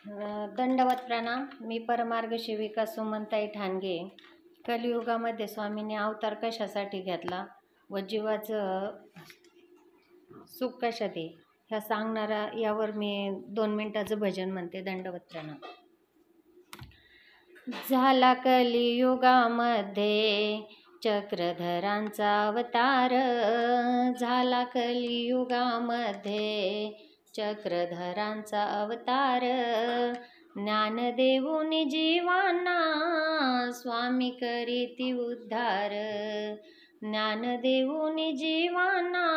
दंडवत प्रणाम। मी परमार्ग सेविका सुमनताई ठाणगे। कलियुगामध्ये स्वामींनी अवतार कशासाठी घेतला व जीवाचं सुख कशात आहे ह्या सांगणारा यावर मी 2 मिनिटाचं भजन म्हणते। दंडवत प्रणाम। झाला कलियुगामध्ये चक्रधरांचा अवतार, झाला कलियुगामध्ये चक्रधरांचा अवतार। ज्ञान देऊन जीवांना स्वामी करीती उद्धार, ज्ञान देऊन जीवांना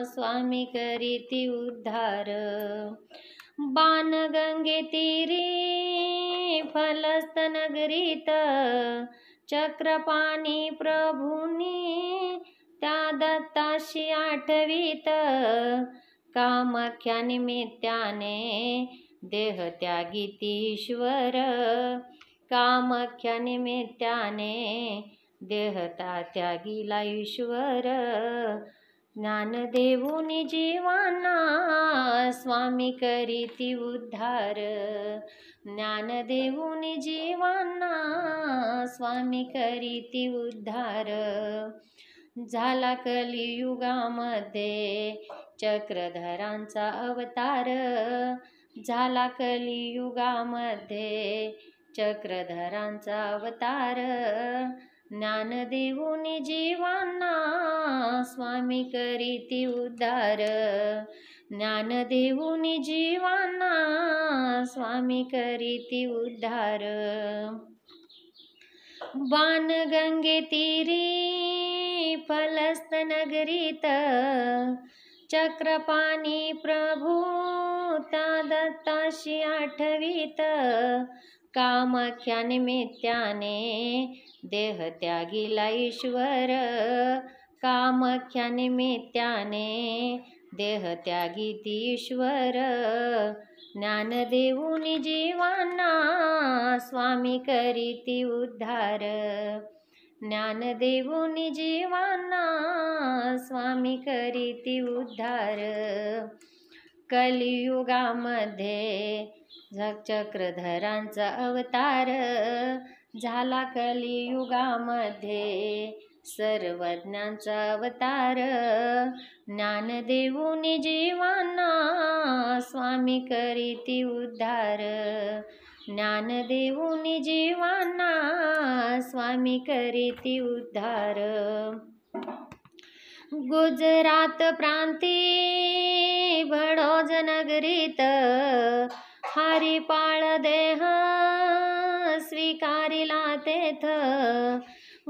स्वामी करीती उद्धार। बाणगंगे तीरी फलस्त नगरीत चक्रपाणी प्रभूंनी त्या दत्ताशी आठवीत। कामाख्या निमित्ताने देह त्यागीती ईश्वर, कामाख्या निमित्ताने देह त्यागीला ईश्वर। ज्ञान देऊन जीवांना स्वामी करीती उद्धार, ज्ञान देऊन जीवांना स्वामी करीती उद्धार। झाला कलियुगामध्ये चक्रधरांचा अवतार, झाला कलियुगामध्ये चक्रधरांचा अवतार। ज्ञान देऊन जीवांना स्वामी करीती उद्धार, ज्ञान देऊन जीवांना स्वामी करीती उद्धार। बाणगंगे तीरी फलस्त नगरीत चक्रपाणी प्रभू त्या दत्ताशी आठवीत। कामाख्या निमित्ताने देह त्यागीला ईश्वर, कामाख्या निमित्ताने देह त्यागीती ईश्वर। ज्ञान देऊन जीवांना स्वामी करीती उद्धार, ज्ञान देऊन जीवांना स्वामी करीती उद्धार। कलियुगामध्ये चक्रधरांचा अवतार, झाला कलियुगामध्ये सर्वज्ञांचा अवतार। ज्ञान देऊन जीवांना स्वामी करीती उद्धार, ज्ञान देऊन जीवांना स्वामी करीती उद्धार। गुजरात प्रांती बडोज नगरीत हरिपाळ देह स्वीकारिला तेथ।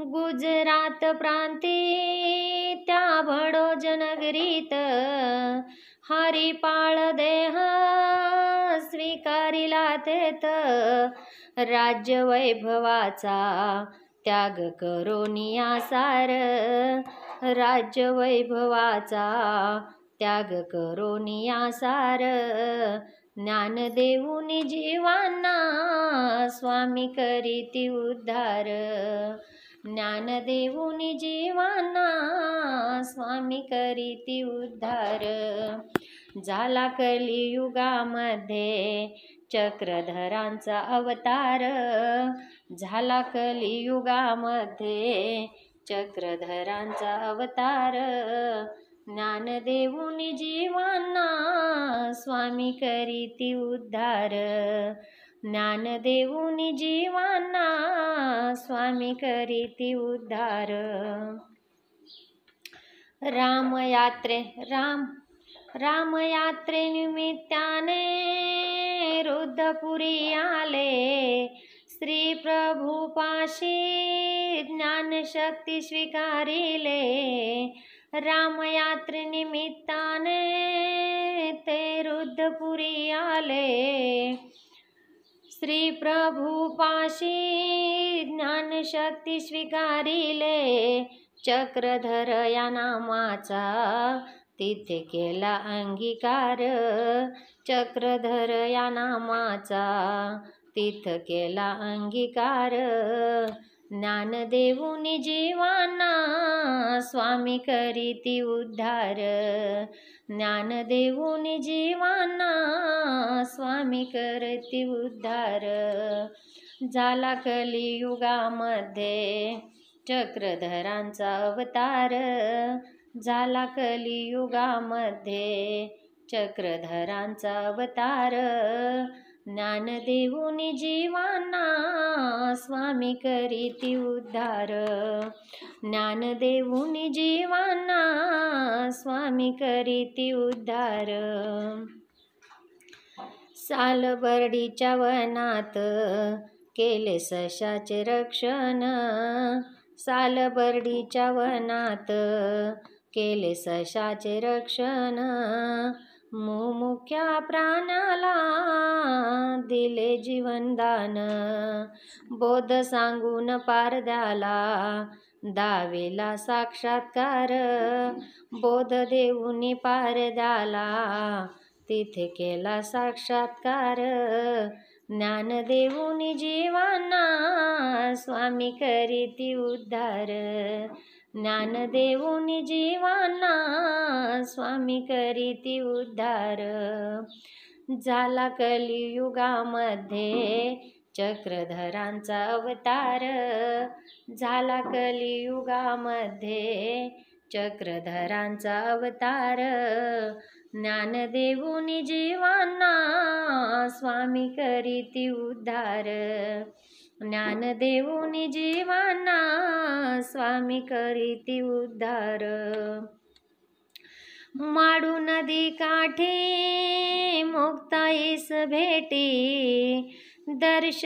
गुजरात प्रांती त्या बडोज नगरीत हरिपाळ देह स्वीकारिला तेथ। राज्य वैभवाचा त्याग करोनिया सार, राज्य वैभवाचा त्याग करोनिया सार। ज्ञान देऊन जीवांना स्वामी करीती उद्धार, ज्ञान देऊन जीवांना स्वामी करीती उद्धार। झाला कलियुगामध्ये चक्रधरांचा अवतार, झाला कलियुगामध्ये चक्रधरांचा अवतार। ज्ञान देऊन जीवांना स्वामी करीती उद्धार, ज्ञान देऊन जीवांना स्वामी करीती उद्धार। रामयात्रे निमित्ताने रुद्धपुरी आले, श्री प्रभुपाशी ज्ञानशक्ती स्वीकारिले। रामयात्रे निमित्ताने ते रुद्धपुरी आले, श्री प्रभुपाशी ज्ञानशक्ती स्वीकारिले। चक्रधर या नामाचा तिथे केला अंगीकार, चक्रधर या नामाचा तिथ केला अंगीकार। ज्ञान देऊनी जीवांना स्वामी करीती उद्धार, ज्ञान देऊनी जीवांना स्वामी करती उद्धार. झाला कलियुगामध्ये चक्रधरांचा अवतार, झाला कलियुगामध्ये चक्रधरांचा अवतार. ज्ञान देऊनी जीवांना स्वामी करीती उद्धार, ज्ञान देऊनी जीवांना स्वामी करीती उद्धार. सालबर्डीच्या वनात केले सशाचे रक्षण, सालबर्डीच्या वनात केले सशाचे रक्षण. मुमुख्या प्राण्याला दिले जीवनदान, बोध सांगून पारद्याला दावेला साक्षात्कार. बोध देऊनी पारद्याला तिथे केला साक्षात्कार. ज्ञान देऊनी जीवांना स्वामी करीती उद्धार, ज्ञान देऊनी जीवांना स्वामी करीती उद्धार. झाला कलियुगामध्ये चक्रधरांचा अवतार, झाला कलियुगामध्ये चक्रधरांचा अवतार. ज्ञान देऊनी जीवांना स्वामी करीती उद्धार, ज्ञान देऊनी जीवांना स्वामी करीती उद्धार. माडू नदी काठी मुक्ताईस भेटी, दर्शन